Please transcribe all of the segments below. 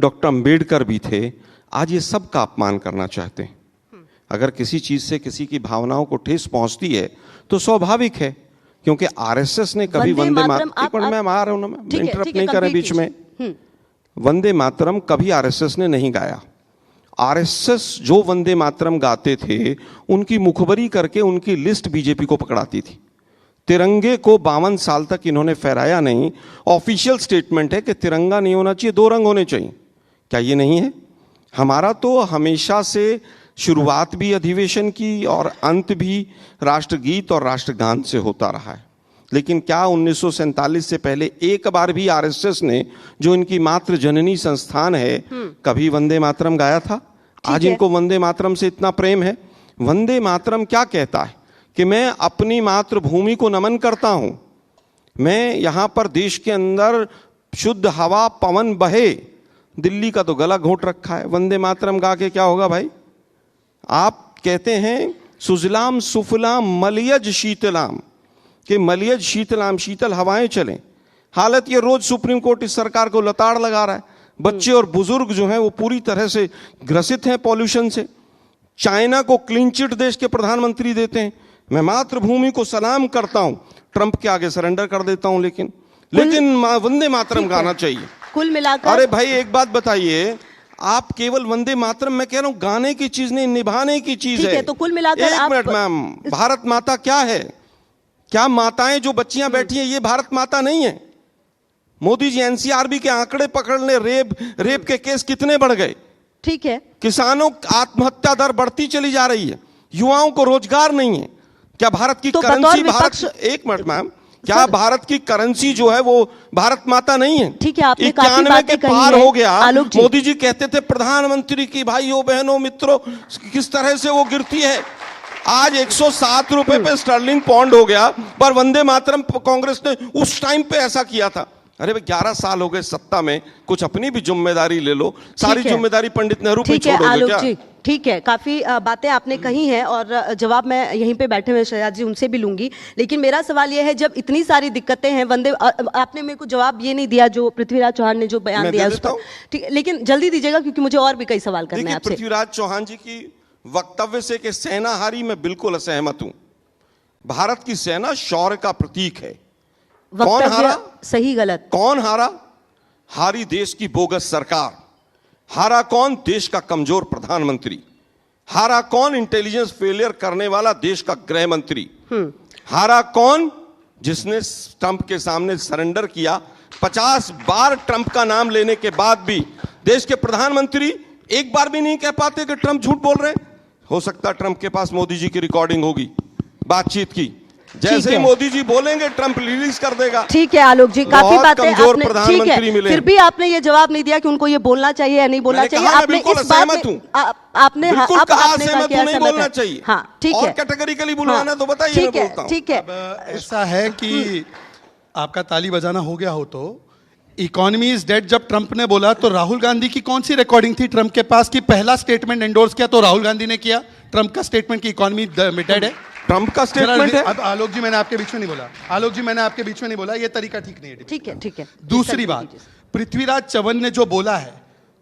Doctor Ambedkar भी थे, आज ये सब का अपमान करना चाहते हैं। अगर किसी चीज से किसी की भावनाओं को ठेस पहुंचती है तो स्वाभाविक है, क्योंकि आरएसएस ने कभी वंदे मातरम, एक मिनट मैं आ रहा हूं ना, मैं इंटरप्ट नहीं करें बीच में। वंदे मातरम कभी आरएसएस ने नहीं गाया। आरएसएस जो वंदे मातरम गाते थे उनकी मुखबरी करके उनकी लिस्ट बीजेपी को पकड़ाती थी। तिरंगे को 52 साल तक इन्होंने फहराया नहीं। ऑफिशियल स्टेटमेंट है कि तिरंगा नहीं होना चाहिए, 2 रंग होने चाहिए। क्या ये नहीं है? हमारा तो हमेशा से शुरुआत भी अधिवेशन की और अंत भी राष्ट्रगीत और राष्ट्रगान से होता रहा है। लेकिन क्या 1947 से पहले एक बार भी आरएसएस ने, जो इनकी मातृ जननी संस्थान है, कभी वंदे मातरम गाया था? आज इनको वंदे मातरम से इतना प्रेम है। वंदे मातरम क्या कहता है कि मैं अपनी मातृभूमि को नमन करता हूं, मैं यहां पर देश के अंदर शुद्ध हवा पवन बहे। दिल्ली का तो गला घोट रखा है। वंदे मातरम गा के क्या होगा भाई? आप कहते हैं सुजलाम सुफलाम मलयज शीतलाम, कि मलयज शीतलाम, शीतल हवाएं चलें। हालत ये रोज सुप्रीम कोर्ट इस सरकार को लताड़ लगा रहा है। बच्चे और बुजुर्ग जो हैं वो पूरी तरह से ग्रसित हैं पॉल्यूशन से। चाइना को क्लीन चिट देश के प्रधानमंत्री देते हैं। मैं मातृभूमि को सलाम करता हूं, ट्रंप के आगे सरेंडर कर देता हूं, लेकिन वंदे मातरम गाना चाहिए। कुल मिलाकर, अरे भाई एक बात बताइए, आप केवल वंदे मातरम, मैं कह रहा हूं गाने की चीज नहीं, निभाने की चीज है। तो कुल मिलाकर एक मिनट मैम, भारत माता क्या है? क्या माताएं जो बच्चियां बैठी हैं ये भारत माता नहीं है? मोदी जी एनसीआरबी के आंकड़े पकड़ने, रेप के केस कितने बढ़ गए? ठीक है। किसानों आत्महत्या दर बढ़ती चली जा रही है, युवाओं को रोजगार नहीं है। क्या भारत की करेंसी, एक मिनट मैम, क्या भारत की करेंसी जो है वो भारत माता नहीं है? ठीक है, आपने 91 के पार हो गया। मोदी जी कहते थे प्रधानमंत्री की भाइयों बहनों मित्रों किस तरह से वो गिरती है। आज 107 रुपए पे स्टर्लिंग पौंड हो गया, पर वंदे मातरम कांग्रेस ने उस टाइम पे ऐसा किया था। अरे भाई 11 साल हो गए सत्ता में, कुछ अपनी भी जिम्मेदारी ले लो। सारी जिम्मेदारी पंडित नेहरू पे छोड़ोगे क्या? ठीक है, काफी बातें आपने कही हैं और जवाब मैं यहीं पे बैठे हुए शहजाद जी उनसे भी लूंगी। लेकिन मेरा सवाल यह है, जब इतनी सारी दिक्कतें हैं, वंदे, आपने मेरे को जवाब ये नहीं दिया जो पृथ्वीराज चौहान ने जो बयान दिया उस पर। ठीक, लेकिन जल्दी दीजिएगा क्योंकि मुझे और भी कई सवाल करने हैं आपसे। पृथ्वीराज चौहान जी की वक्तव्य से कि सेना हारी, मैं बिल्कुल असहमत हूं। भारत की सेना शौर्य का प्रतीक है। कौन हारा? सही गलत कौन हारा? हारी देश की बोगस सरकार। हारा कौन? देश का कमजोर प्रधानमंत्री। हारा कौन? इंटेलिजेंस फेलियर करने वाला देश का गृह मंत्री। हारा कौन? जिसने ट्रंप के सामने सरेंडर किया। 50 बार ट्रंप का नाम लेने के बाद भी देश के प्रधानमंत्री एक बार भी नहीं कह पाते कि ट्रंप झूठ बोल रहे हैं। हो सकता है ट्रंप के पास मोदी जी की रिकॉर्डिंग होगी बातचीत की, जैसे ही मोदी जी बोलेंगे ट्रंप रिलीज कर देगा। ठीक है आलोक जी, काफी बातें कमजोर प्रधानमंत्री मिले, फिर भी आपने ये जवाब नहीं दिया कि उनको ये बोलना चाहिए या नहीं बोलना चाहिए। आपने इस बात में आपने नहीं बोलना चाहिए। हाँ ठीक है, कैटेगरिकली बुलवाना तो बताइए। ठीक है, ऐसा है कि आपका ताली बजाना हो गया हो तो इकोनॉमी इज डेड जब ट्रंप ने बोला तो राहुल गांधी की कौन सी रिकॉर्डिंग थी ट्रंप के पास कि पहला स्टेटमेंट एंडोर्स किया तो राहुल गांधी ने किया ट्रंप का स्टेटमेंट की इकोनॉमी डेड है? ट्रंप का स्टेटमेंट है। अब आलोक जी मैंने आपके बीच में नहीं बोला, आलोक जी मैंने आपके बीच में नहीं बोला, ये तरीका ठीक नहीं है। ठीक है, ठीक है। दूसरी बात, पृथ्वीराज चौहान ने जो बोला है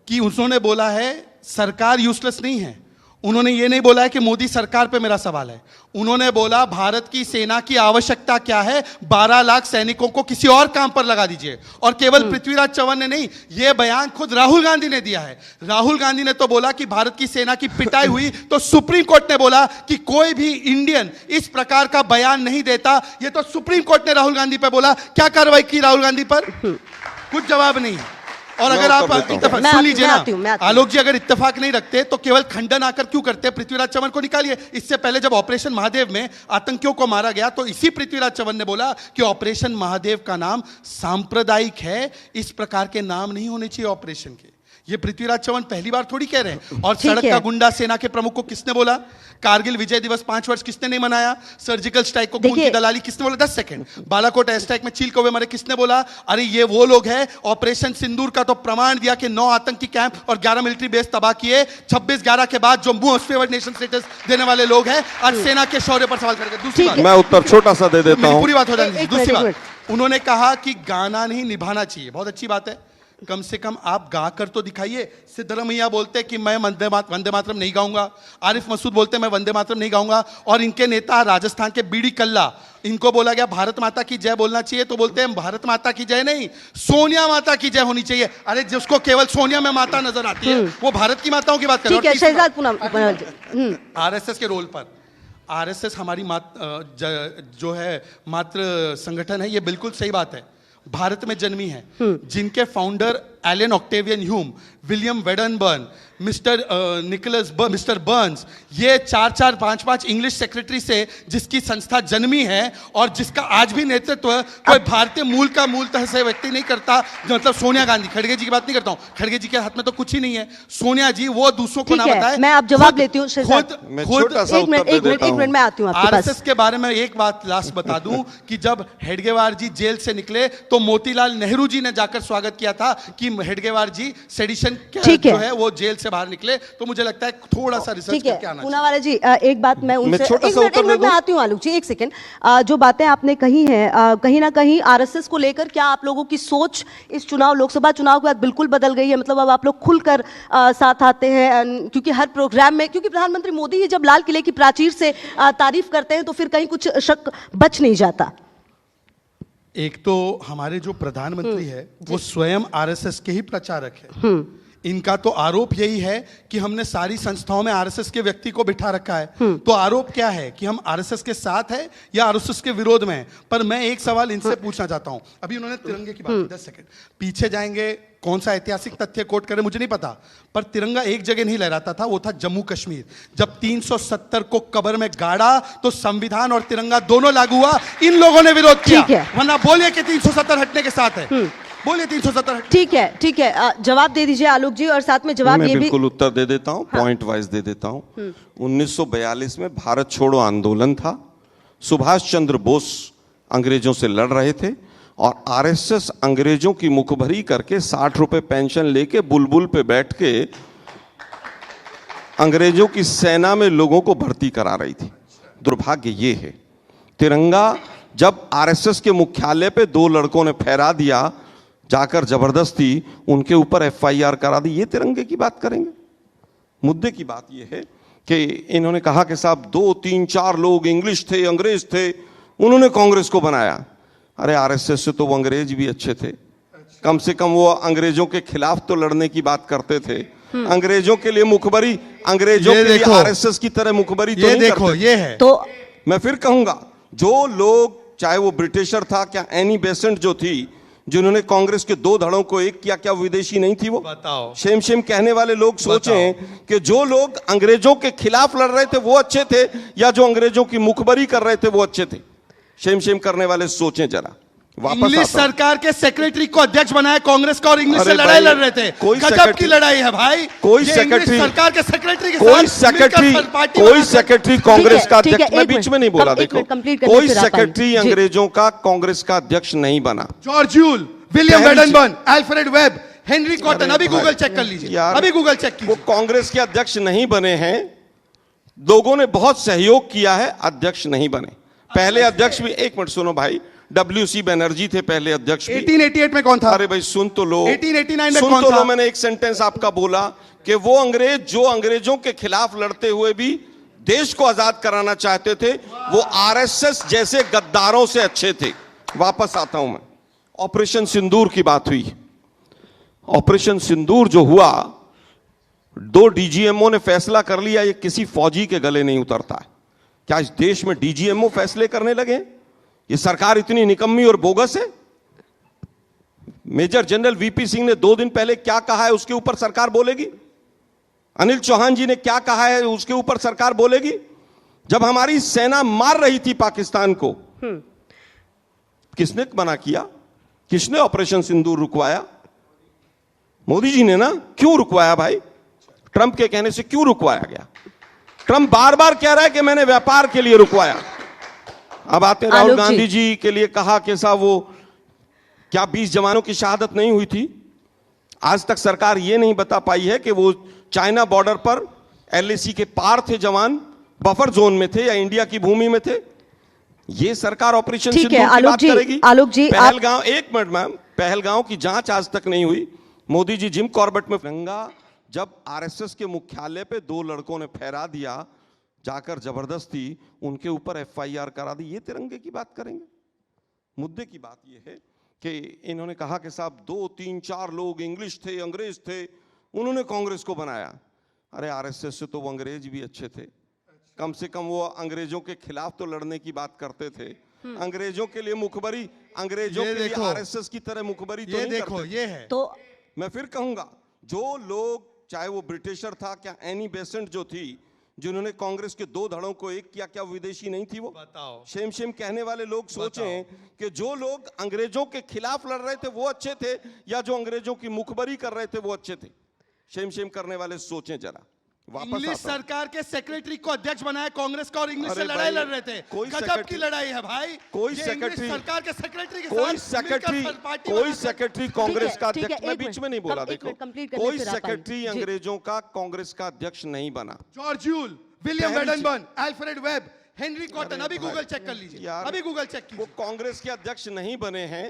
कि उन्होंने बोला है सरकार यूजलेस नहीं है, उन्होंने ये नहीं बोला है कि मोदी सरकार पे मेरा सवाल है। उन्होंने बोला भारत की सेना की आवश्यकता क्या है, 12 लाख सैनिकों को किसी और काम पर लगा दीजिए। और केवल पृथ्वीराज चौहान ने नहीं, यह बयान खुद राहुल गांधी ने दिया है। राहुल गांधी ने तो बोला कि भारत की सेना की पिटाई हुई तो सुप्रीम कोर्ट ने बोला कि कोई भी इंडियन इस प्रकार का बयान नहीं देता। यह तो सुप्रीम कोर्ट ने राहुल गांधी पर बोला। क्या कार्रवाई की राहुल गांधी पर? कुछ जवाब नहीं है। और अगर आप इत्तेफाक सुन लीजिए ना आलोक जी, अगर इत्तेफाक नहीं रखते तो केवल खंडन आकर क्यों करते? पृथ्वीराज चौहान को निकालिए। इससे पहले जब ऑपरेशन महादेव में आतंकियों को मारा गया तो इसी पृथ्वीराज चौहान ने बोला कि ऑपरेशन महादेव का नाम सांप्रदायिक है, इस प्रकार के नाम नहीं होने चाहिए ऑपरेशन के। ये पृथ्वीराज चौहान पहली बार थोड़ी कह रहे हैं। और सड़क का गुंडा सेना के प्रमुख को किसने बोला? कारगिल विजय दिवस 5 वर्ष किसने नहीं मनाया? सर्जिकल स्ट्राइक को खून की दलाली किसने बोला? 10 सेकंड। बालाकोट एयर स्ट्राइक में चील कौवे मरे किसने बोला? अरे ये वो लोग हैं। ऑपरेशन सिंदूर का तो प्रमाण दिया कि 9 आतंकी कैंप और 11 मिलिट्री बेस तबाह किए। 26/11 के बाद जो मोस्ट फेवर्ड नेशन स्टेटस देने वाले लोग हैं आज सेना के शौर्य पर सवाल करेंगे। दूसरी बात, मैं उत्तर छोटा सा दे देता हूं, पूरी बात हो जाएगी। दूसरी बात, उन्होंने कहा कि गाना नहीं निभाना चाहिए। बहुत अच्छी बात है, कम से कम आप गा कर तो दिखाइए। सिद्धरमैया बोलते कि मैं वंदे मातरम नहीं गाऊंगा, आरिफ मसूद बोलते मैं वंदे मातरम नहीं गाऊंगा, और इनके नेता राजस्थान के बीडी कल्ला, इनको बोला गया भारत माता की जय बोलना चाहिए तो बोलते हैं भारत माता की जय नहीं, सोनिया माता की जय होनी चाहिए। अरे जिसको केवल सोनिया में माता नजर आती है वो भारत की माताओं की बात कर ठीक है शहजाद पूनम। आरएसएस के रोल पर, आरएसएस हमारी जो है मातृ संगठन है, ये बिल्कुल सही बात है, भारत में जन्मी है। जिनके founder Allan Octavian Hume, William Wedderburn, mister Burns, ये 4-4, 5-5 इंग्लिश सेक्रेटरी से जिसकी संस्था जन्मी है और जिसका आज भी नेतृत्व कोई भारतीय मूलतः से व्यक्ति नहीं करता। मतलब सोनिया गांधी, खड़गे जी की बात नहीं करता हूं, खड़गे जी के हाथ में तो कुछ ही नहीं है। सोनिया जी वो दूसरों को ना बताए। मैं आप जवाब लेती हूँ। खुद एक मिनट में आती हूँ आपके पास। आरएसएस के बारे में एक बात लास्ट बता दूं कि जब हेडगेवार जी जेल से निकले तो मोतीलाल नेहरू जी ने जाकर स्वागत किया था कि हेडगेवार जी सेडिशन जो है वो जेल से बाहर निकले। तो मुझे लगता है थोड़ा सा रिसर्च करके आना चाहिए। पूनावाला जी एक बात मैं उनसे एक मिनट में आती हूँ। आलोक जी एक सेकंड, जो बातें आपने कही हैं कहीं ना कहीं आरएसएस को लेकर क्या आप लोगों की सोच इस लोकसभा चुनाव के बाद बिल्कुल बदल गई है? मतलब अब आप लोग खुलकर साथ आते हैं, क्योंकि हर प्रोग्राम में, क्योंकि प्रधानमंत्री मोदी ही जब लाल किले की प्राचीर से तारीफ करते हैं तो फिर कहीं कुछ शक बच नहीं जाता। एक तो हमारे जो प्रधानमंत्री है वो स्वयं आरएसएस के ही प्रचारक है। इनका तो आरोप यही है कि हमने सारी संस्थाओं में आरएसएस के व्यक्ति को बिठा रखा है। तो आरोप क्या है कि हम आरएसएस के साथ है या आरएसएस के विरोध में है? पर मैं एक सवाल इनसे पूछना चाहता हूं। अभी उन्होंने तिरंगे की बात की, 10 सेकंड पीछे जाएंगे, कौन सा ऐतिहासिक तथ्य कोट करें मुझे नहीं पता, पर तिरंगा एक जगह नहीं लहराता था, वो था जम्मू कश्मीर। जब 370 को कब्र में गाड़ा तो संविधान और तिरंगा दोनों लागू हुआ, इन लोगों ने विरोध किया। वरना बोलिए कि 370 हटने के साथ है, बोलिए 370। ठीक है जवाब दे दीजिए आलोक जी, और साथ में जवाब ये भी बिल्कुल उत्तर दे देता हूं, पॉइंट वाइज दे देता हूं। 1942 में भारत छोड़ो आंदोलन था, सुभाष चंद्र बोस अंग्रेजों से लड़ रहे थे और आरएसएस अंग्रेजों की मुखभरी करके 60 रुपए पेंशन लेके बुलबुल पे बैठ के अंग्रेजों की सेना में लोगों को भर्ती करा रही थी। दुर्भाग्य ये है, तिरंगा जब आरएसएस के मुख्यालय पे 2 लड़कों ने फहरा दिया, जाकर जबरदस्ती उनके ऊपर एफआईआर करा दी। ये तिरंगे की बात करेंगे? मुद्दे की बात ये है कि इन्होंने कहा कि साहब 2, 3, 4 लोग इंग्लिश थे, अंग्रेज थे, उन्होंने कांग्रेस को बनाया। अरे आरएसएस से तो वो अंग्रेज भी अच्छे थे, कम से कम वो अंग्रेजों के खिलाफ तो लड़ने की बात करते थे। अंग्रेजों के लिए मुखबरी, अंग्रेजों के लिए आरएसएस की तरह मुखबरी तो नहीं करते। ये है तो मैं फिर कहूंगा, जो लोग, चाहे वो ब्रिटिशर था, क्या एनी बेसेंट जो थी, जिन्होंने कांग्रेस के 2 धड़ों को एक किया, क्या विदेशी नहीं थी वो? बताओ। शेम शेम कहने वाले लोग सोचें कि जो लोग अंग्रेजों के खिलाफ लड़ रहे थे वो अच्छे थे या जो अंग्रेजों की मुखबरी कर रहे थे वो अच्छे थे? शेम शेम करने वाले सोचें जरा। इंग्लिश सरकार के सेक्रेटरी को अध्यक्ष बनाया कांग्रेस का और इंग्लिश से लड़ाई लड़ रहे थे। गजब की लड़ाई है भाई। कोई सेक्रेटरी सरकार के सेक्रेटरी के कोई सेक्रेटरी कांग्रेस का अध्यक्ष, मैं बीच में नहीं बोला, देखो कोई सेक्रेटरी अंग्रेजों का कांग्रेस का अध्यक्ष नहीं बना। George Yule, William Wedderburn, Alfred Webb, Henry Cotton, अभी गूगल चेक कर लीजिए, अभी गूगल चेक कीजिए। वो कांग्रेस के अध्यक्ष नहीं बने हैं, लोगों ने बहुत सहयोग किया है, अध्यक्ष नहीं बने। पहले अध्यक्ष भी, एक मिनट सुनो भाई, WC बनर्जी थे पहले अध्यक्ष। 1888 में कौन था? अरे भाई सुन तो लो, 1889 में सुन कौन तो था? लो, मैंने एक सेंटेंस आपका बोला कि वो अंग्रेज जो अंग्रेजों के खिलाफ लड़ते हुए भी देश को आजाद कराना चाहते थे, वो आरएसएस जैसे गद्दारों से अच्छे थे। वापस आता हूं मैं, ऑपरेशन सिंदूर की बात हुई। ऑपरेशन सिंदूर जो हुआ, 2 डीजीएमओ ने फैसला कर लिया ये किसी फौजी के गले नहीं उतरता है। क्या इस देश में डीजीएमओ फैसले करने लगे? ये सरकार इतनी निकम्मी और बोगस है? मेजर जनरल वीपी सिंह ने 2 दिन पहले क्या कहा है उसके ऊपर सरकार बोलेगी? अनिल चौहान जी ने क्या कहा है उसके ऊपर सरकार बोलेगी? जब हमारी सेना मार रही थी पाकिस्तान को, किसने मना किया? किसने ऑपरेशन सिंदूर रुकवाया? मोदी जी ने ना। क्यों रुकवाया भाई? ट्रंप के कहने से क्यों रुकवाया गया? ट्रंप बार बार कह रहा है कि मैंने व्यापार के लिए रुकवाया। अब आते राहुल गांधी जी के लिए कहा कि साहब वो क्या 20 जवानों की शहादत नहीं हुई थी? आज तक सरकार ये नहीं बता पाई है कि वो चाइना बॉर्डर पर LAC के पार थे जवान, बफर जोन में थे या इंडिया की भूमि में थे। ये सरकार ऑपरेशन सिंदूर की बात करेगी? आलोक जी पहलगांव, एक मिनट मैम, पहलगांव की जांच आज तक नहीं हुई। मोदी जी जिम कॉर्बेट में तिरंगा जब आरएसएस के मुख्यालय पे 2 लड़कों ने फहरा दिया, जाकर जबरदस्ती उनके ऊपर एफआईआर करा दी, ये तिरंगे की बात करेंगे? मुद्दे की बात ये है कि इन्होंने कहा कि साहब 2, 3, 4 लोग इंग्लिश थे, अंग्रेज थे, उन्होंने कांग्रेस को बनाया। अरे आरएसएस से तो वो अंग्रेज भी अच्छे थे, कम से कम वो अंग्रेजों के खिलाफ तो लड़ने की बात करते थे। अंग्रेजों के लिए मुखबरी, अंग्रेजों के लिए आरएसएस की तरह मुखबरी तो नहीं करते। ये है तो मैं फिर कहूंगा, जो लोग, चाहे वो ब्रिटिशर था, क्या एनी बेसेंट जो थी, जिन्होंने कांग्रेस के 2 धड़ों को एक किया, क्या विदेशी नहीं थी वो? बताओ। शेम शेम कहने वाले लोग सोचें कि जो लोग अंग्रेजों के खिलाफ लड़ रहे थे वो अच्छे थे, या जो अंग्रेजों की मुखबरी कर रहे थे वो अच्छे थे? शेम शेम करने वाले सोचें जरा। इंग्लिश सरकार के सेक्रेटरी को अध्यक्ष बनाया कांग्रेस का, और इंग्लिश से लड़ाई लड़ रहे थे। कोई गजब की लड़ाई है भाई। कोई ये सेक्रेटरी, इंग्लिश सरकार के सेक्रेटरी के कोई साथ सेक्रेटरी कांग्रेस का ठीक है, अध्यक्ष, मैं एक बीच में नहीं मिनट, बोला, एक देखो मिनट कंप्लीट करने कोई फिर आप आइए। सेक्रेटरी जी। अंग्रेजों का कांग्रेस का अध्यक्ष नहीं बना। जॉर्ज यूल, विलियम पहली वेडनबर्न, अल्फ्रेड वेब, हेनरी कॉटन, अरे अभी भाई, गूगल चेक कर लीजिए, यार, अभी गूगल चेक वो कीजिए। कांग्रेस के अध्यक्ष नहीं बने हैं,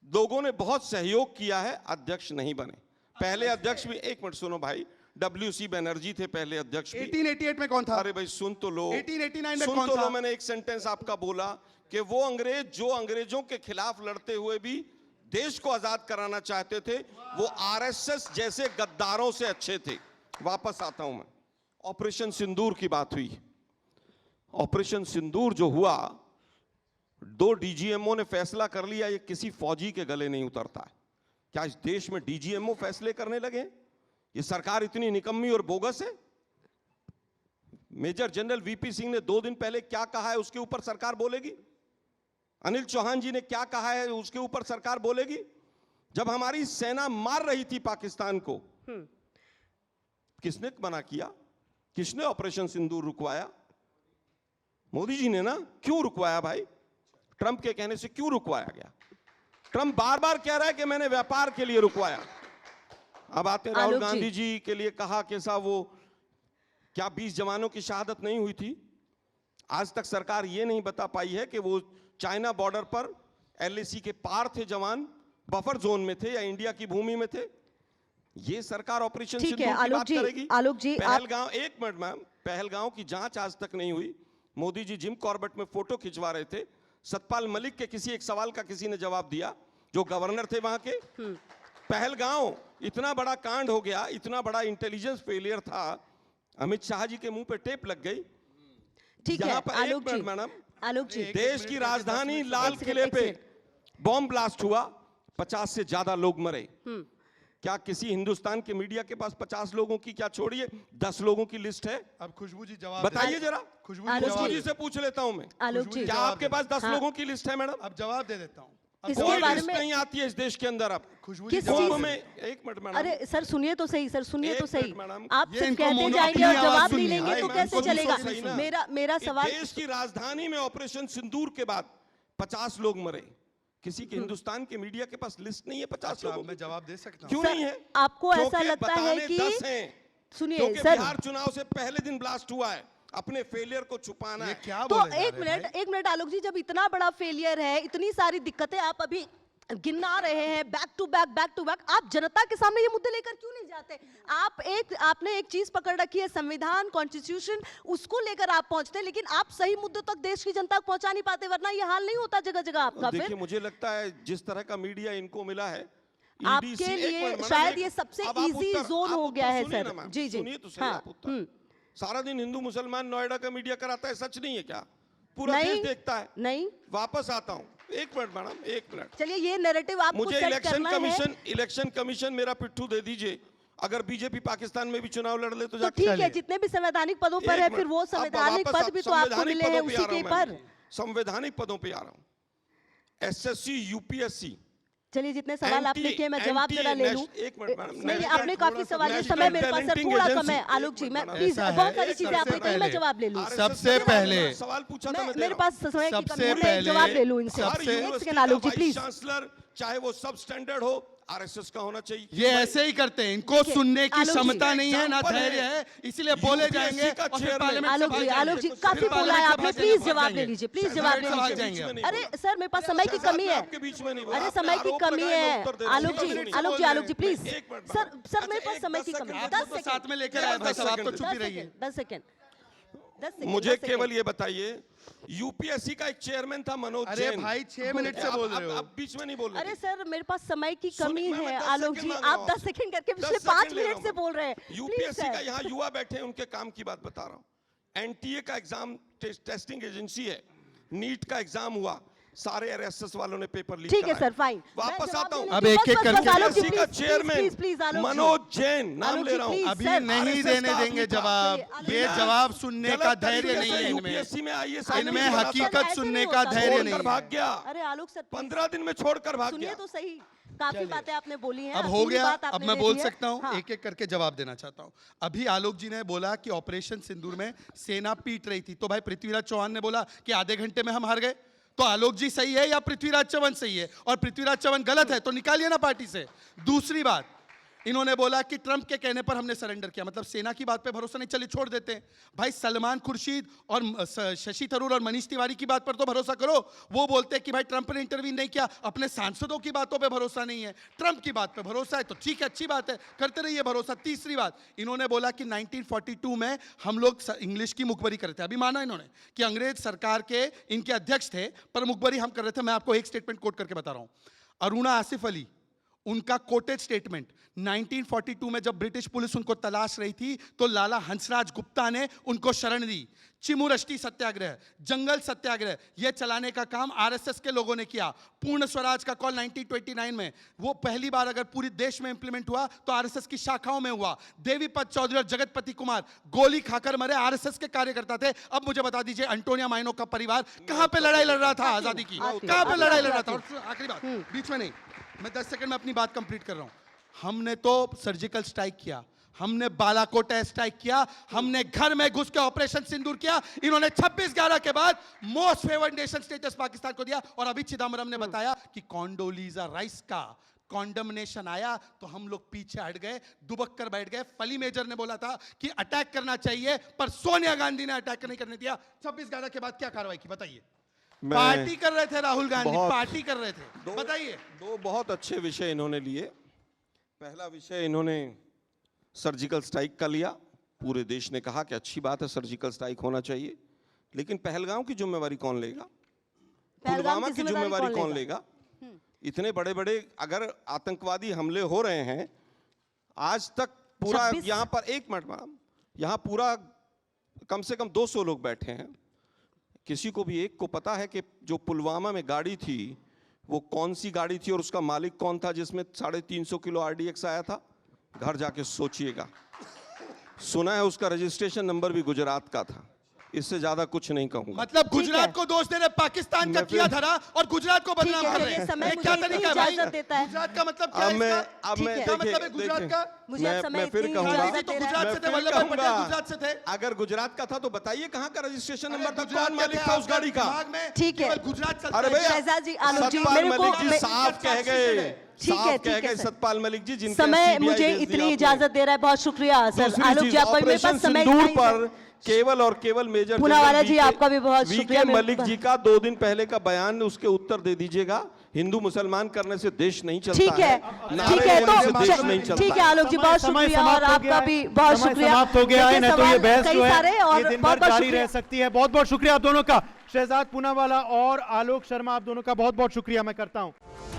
लोगों ने बहुत सहयोग किया है, अध्यक्ष नहीं बने। पहले अध्यक्ष भी, एक मिनट सुनो भाई, WC बनर्जी थे पहले अध्यक्ष भी। 1888 में कौन था? अरे भाई सुन तो लो, 1889 में सुन कौन तो था? लो, मैंने एक सेंटेंस आपका बोला कि वो अंग्रेज जो अंग्रेजों के खिलाफ लड़ते हुए भी देश को आजाद कराना चाहते थे, वो आरएसएस जैसे गद्दारों से अच्छे थे। वापस आता हूं मैं, ऑपरेशन सिंदूर की बात हुई। ऑपरेशन सिंदूर जो हुआ, 2 डीजीएमओ ने फैसला कर लिया, ये किसी फौजी के गले नहीं उतरता है। क्या इस देश में डीजीएमओ फैसले करने लगे? ये सरकार इतनी निकम्मी और बोगस है? मेजर जनरल वीपी सिंह ने 2 दिन पहले क्या कहा है उसके ऊपर सरकार बोलेगी? अनिल चौहान जी ने क्या कहा है उसके ऊपर सरकार बोलेगी? जब हमारी सेना मार रही थी पाकिस्तान को, किसने मना किया? किसने ऑपरेशन सिंदूर रुकवाया? मोदी जी ने ना। क्यों रुकवाया भाई? ट्रंप के कहने से क्यों रुकवाया गया? ट्रंप बार बार कह रहा है कि मैंने व्यापार के लिए रुकवाया। अब आते राहुल आलोक गांधी जी के लिए कहा कि साहब वो क्या 20 जवानों की शहादत नहीं हुई थी? आज तक सरकार ये नहीं बता पाई है कि वो चाइना बॉर्डर पर LAC के पार थे जवान, बफर जोन में थे या इंडिया की भूमि में थे? ये सरकार ऑपरेशन ठीक है, सिंदूर की आलोक बात जी, करेगी? आलोक जी, पहलगांव, एक मिनट मैम, पहलगांव की जांच आज तक नहीं हुई। मोदी जी जिम कॉर्बेट में फोटो खिंचवा रहे थे, सतपाल मलिक के किसी एक सवाल का किसी ने जवाब दिया, जो गवर्नर थे वहां के। पहलगांव इतना बड़ा कांड हो गया, इतना बड़ा इंटेलिजेंस फेलियर था, अमित शाह जी के मुंह पे टेप लग गई। ठीक है यहाँ पर एक आलोक मिनट जी, मैडम, आलोक जी, देश की राजधानी लाल एक किले सेकंड, पे एक बॉम्ब ब्लास्ट हुआ, 50 से ज्यादा लोग मरे। क्या किसी हिंदुस्तान के मीडिया के पास 50 लोगों की, क्या छोड़िए 10 लोगों की लिस्ट है? अब खुशबू जी जवाब बताइए जरा, खुशबू आलोक जी खुशबू जवाब जी से पूछ लेता हूं मैं, आलोक जी, क्या आपके पास 10 हाँ। लोगों की लिस्ट है मैडम? अब जवाब दे देता हूं। अब इसके कोई बारे लिस्ट में- नहीं आती है इस देश के अंदर। अब खुशबू जी किस जवाब चीज- दे में देता एक मिनट मैडम, अरे सर सुनिए तो सही, सर सुनिए एक तो सही। Minute madam. आप ये सिर्फ इनको कहते मोनो जाएंगे अपनी और आवाज जवाब सुननी नहीं है। लेंगे तो भाई, कैसे मैम, चलेगा? सही ना। मेरा कि सवाल, देश की राजधानी में ऑपरेशन सिंदूर के बाद 50 लोग मरे, किसी के हिंदुस्तान के मीडिया के पास लिस्ट नहीं है 50 अच्छा, लोगों अब मैं की। जवाब दे सकता हूं? क्यों सर, नहीं है? आपको ऐसा क्योंकि लगता है बताने कि 10 हैं। सुनिए क्योंकि सर, बिहार चुनाव से पहले दिन ब्लास्ट हुआ है, अपने फेलियर को छुपाना ये है। क्या तो बोले जा एक रहे हैं भाई? मिनट आलोक जी, जब इतना बड़ा फेलियर है, इतनी सारी दिक्कतें आप अभी गिना रहे हैं, बैक टू बैक, आप जनता के सामने ये मुद्दे लेकर क्यों नहीं जाते? आपने एक चीज पकड़ रखी है, संविधान, कॉन्स्टिट्यूशन, उसको लेकर आप पहुंचते, लेकिन आप सही मुद्दों तक देश की जनता को पहुंचा नहीं पाते, वरना ये हाल नहीं होता जगह जगह आपका। देखिए, फिर मुझे लगता है जिस तरह का मीडिया इनको मिला है, आपके EDC एक लिए मिनट, मैडम, शायद ये सबसे अब आप इजी उत्तर- जोन आप हो उत्तर गया है सुनिए सर। ना मैम, जी जी, सुनिए तो सही हाँ, आप उत्तर। सारा दिन हिंदू मुसलमान नोएडा का मीडिया कराता है, सच नहीं है क्या? पूरा नहीं, देश देखता है। नहीं, वापस आता हूं, एक मिनट मैडम, एक मिनट। चलिए ये नैरेटिव आपको मुझे सेट करना है। इलेक्शन कमीशन मेरा पिट्ठू दे दीजिए। अगर बीजेपी पाकिस्तान में भी चुनाव लड़ ले तो तो जाके ठीक है, चलिए। जितने भी संवैधानिक पदों पर एक है, मिनट, फिर वो अब संवैधानिक वापस पद भी तो आपको संवैधानिक मिले हैं पदों पे उसी आ रहा के हूं पर। मैं। संवैधानिक पदों पे आ रहा हूं, SSC UPSC। चलिए जितने सवाल आपने किए, मैं जवाब जरा ले लूं। एक मिनट मैडम, नहीं, आपने काफी सवाल, नेशनल समय मेरे पास सर टैलेंटिंग थोड़ा एजेंसी। कम है। आलोक जी, मैं एक मिनट, प्लीज, ऐसा है, बहुत सारी एक चीजें सबसे आपने कही, मैं पहले- जवाब ले लूं। सबसे पहले सवाल पूछा था, मैं दे मेरे रहा हूं। पास समय की सबसे कमी है, मैं पहले- जवाब ले लूं इनसे। सबसे- एक second Alok ji, please. Chancellor चाहे वो सब स्टैंडर्ड हो, आरएसएस का होना चाहिए। ये ऐसे ही करते हैं, इनको सुनने की आलोक जी, क्षमता नहीं है ना एग्जाम्पल धैर्य है। है, इसीलिए बोले यूपीएससी जाएंगे का और फिर चेयरमैन। पार्लियामेंट से आलोक भाग जी, जाएंगे। आलोक जी, फिर काफी बोला है पार्लियामेंट से आपने, भाग प्लीज जाएंगे, जवाब भाग ले लीजिए, प्लीज जाएंगे। जवाब ले भाग लीजिए। जाएंगे। अरे सर मेरे पास समय की कमी है। आपके बीच में नहीं बोला। अरे आपने समय की आरोप कमी लगाए, मैं है। उत्तर दे रहा हूं। आलोक दो जी, मिनट से आलोक बोल जी, रहे आलोक जी, हैं। प्लीज एक मिनट सर, बात। सर मेरे अच्छा, पास समय की 10 कमी है। सेकंड। 10 आप तो सेकंड, साथ में लेकर आए भाई साहब, आप तो चुप ही रहिए। 10 सेकंड, 10 सेकंड। मुझे 10 केवल सेकंड। ये बताइए, यूपीएससी का एक चेयरमैन था मनोज अरे जैन। भाई 6 मिनट से बोल रहे हो। अब बीच में नहीं बोल रहे अरे थे। सर मेरे पास समय की कमी सुनिए, मैं है 10 आलोक सेकंड जी, मांग रहा आप हूं 10 सेकंड करके 10 पिछले सेकंड 5 ले रहा मिनट हूं से मैं। बोल रहे हैं। यूपीएससी Please, का sir। यहाँ युवा बैठे हैं, उनके काम की बात बता रहा हूँ। एनटीए का एग्जाम टेस्टिंग एजेंसी है, नीट का एग्जाम हुआ, सारे आरएसएस वालों ने पेपर लीक ठीक है कराए। Sir, fine. वापस आता हूँ। अब एक एक करके आलोक जी, यूपीएससी का प्लीज, चेयरमैन प्लीज, प्लीज, आलोक जी। मनोज जैन, नाम आलोक ले जी, रहा हूँ। प्लीज, अभी सर, नहीं RSS देने का देंगे आदमी था। जवाब, चलिए, ये आलोक जवाब सुनने गलत का तरीके धैर्य से नहीं है इनमें। यूपीएससी में आईएएस इनमें आदमी बना था। हकीकत ऐसे सुनने नहीं का होता। धैर्य छोड़कर नहीं भाग है। गया। अरे आलोक सर, प्लीज। 15 दिन में छोड़कर भाग सुनिए गया। तो सही, काफी बातें आपने बोली हैं। अब हो पूरी गया, बात अब आपने मैं दे बोल दी है। सकता हूं, हाँ। एक एक करके जवाब देना चाहता हूं। अभी आलोक जी ने बोला कि ऑपरेशन सिंदूर में सेना पीट रही थी, तो भाई पृथ्वीराज चौहान ने बोला कि आधे घंटे में हम हार गए। तो आलोक जी सही है या पृथ्वीराज चौहान सही है? और पृथ्वीराज चौहान गलत है तो निकालिए ना पार्टी से। दूसरी बात, इन्होंने बोला कि ट्रंप के कहने पर हमने सरेंडर किया, मतलब सेना की बात पे भरोसा नहीं, चलिए छोड़ देते हैं। भाई सलमान खुर्शीद और शशि थरूर और मनीष तिवारी की बात पर तो भरोसा करो। वो बोलते हैं कि भाई ट्रंप ने इंटरवीन नहीं किया, अपने सांसदों की बातों पे भरोसा नहीं है, ट्रंप की बात पे भरोसा है, तो ठीक है, अच्छी बात है, करते रहिए भरोसा। तीसरी बात, इन्होंने बोला कि 1942 में हम लोग इंग्लिश की मुखबरी करते हैं। अभी माना इन्होंने कि अंग्रेज सरकार के इनके अध्यक्ष थे, पर मुखबरी हम कर रहे थे। मैं आपको एक स्टेटमेंट कोट करके बता रहा हूं, अरुणा आसिफ अली, उनका कोटेड स्टेटमेंट, 1942 में जब ब्रिटिश पुलिस उनको तलाश रही थी तो लाला हंसराज गुप्ता ने उनको शरण दी। चिमुरष्टी सत्याग्रह, जंगल सत्याग्रह, यह चलाने का काम आरएसएस के लोगों ने किया। पूर्ण स्वराज का कॉल 1929 में, वो पहली बार अगर पूरे देश में इंप्लीमेंट हुआ तो आरएसएस की शाखाओं में हुआ। देवीपत चौधरी और जगतपति कुमार गोली खाकर मरे, आरएसएस के कार्यकर्ता थे। अब मुझे बता दीजिए, एंटोनिया माइनो का परिवार कहां पे लड़ाई लड़ रहा था आजादी की? कहां पे लड़ाई लड़ रहा था? और आखिरी बात, बीच में नहीं, मैं 10 सेकंड में अपनी बात कंप्लीट कर रहा हूं। हमने तो सर्जिकल स्ट्राइक किया, हमने बालाकोट एयर स्ट्राइक किया, हमने घर में घुस के ऑपरेशन सिंदूर किया। इन्होंने 26/11 के बाद most favoured nation status Pakistan को दिया। और अभी चिदम्बरम ने बताया कि कॉन्डोलीजा राइस का कॉन्डमनेशन आया तो हम लोग पीछे हट गए, दुबक कर बैठ गए। फली मेजर ने बोला था कि अटैक करना चाहिए, पर सोनिया गांधी ने अटैक नहीं करने दिया। 26/11 के बाद क्या कार्रवाई की बताइए? पार्टी कर रहे थे राहुल गांधी, पार्टी कर रहे थे, बताइए। दो बहुत अच्छे विषय इन्होंने लिए। पहला विषय इन्होंने सर्जिकल स्ट्राइक का लिया। पूरे देश ने कहा कि अच्छी बात है, सर्जिकल स्ट्राइक होना चाहिए, लेकिन पहलगाम की जिम्मेवारी कौन लेगा? पुलवामा की जिम्मेवारी कौन लेगा? इतने बड़े बड़े अगर आतंकवादी हमले हो रहे हैं, आज तक पूरा यहां पर, एक मिनट मैडम, यहां पूरा कम से कम 200 लोग बैठे हैं। किसी को भी एक को पता है कि जो पुलवामा में गाड़ी थी वो कौन सी गाड़ी थी और उसका मालिक कौन था जिसमें 350 किलो आरडीएक्स आया था? घर जाके सोचिएगा। सुना है उसका रजिस्ट्रेशन नंबर भी गुजरात का था। इससे ज्यादा कुछ नहीं कहूंगा। मतलब गुजरात को दोष दे रहे, पाकिस्तान का किया धरा और गुजरात को बदनाम कर रहे हैं। ये क्या तरीका है भाई? गुजरात का मतलब क्या है? क्या मतलब है गुजरात का? मैं फिर कहूंगा, तो गुजरात से थे, वल्लभ भाई पटेल गुजरात से थे। अगर गुजरात का था तो बताइए कहां का रजिस्ट्रेशन नंबर था, कौन मालिक था उस गाड़ी का? ठीक है, गुजरात अरे भैया, शहजाद जी, आलोक जी, सतपाल मेरे को मलिक जी साफ कह गए, साफ कह गए सतपाल मलिक जी, जिनके समय मुझे इतनी इजाजत दे रहा है, बहुत शुक्रिया सर। आलोक जी, आपको मेरे पास समय सिंदूर पर केवल और केवल मेजर पूनावाला जी, आपका भी बहुत शुक्रिया। मलिक जी का 2 दिन पहले का बयान, उसके उत्तर दे दीजिएगा। हिंदू मुसलमान करने से देश नहीं चलता। ठीक है, ठीक है, तो ठीक है आलोक जी, बहुत शुक्रिया और आपका भी बहुत शुक्रिया। समाप्त हो गया है, नहीं तो ये बहस जो है ये दिन भर जारी रह शुक्रिया। सकती है। बहुत बहुत शुक्रिया आप दोनों का, शहजाद पूनावाला और आलोक शर्मा, आप दोनों का बहुत बहुत शुक्रिया मैं करता हूं।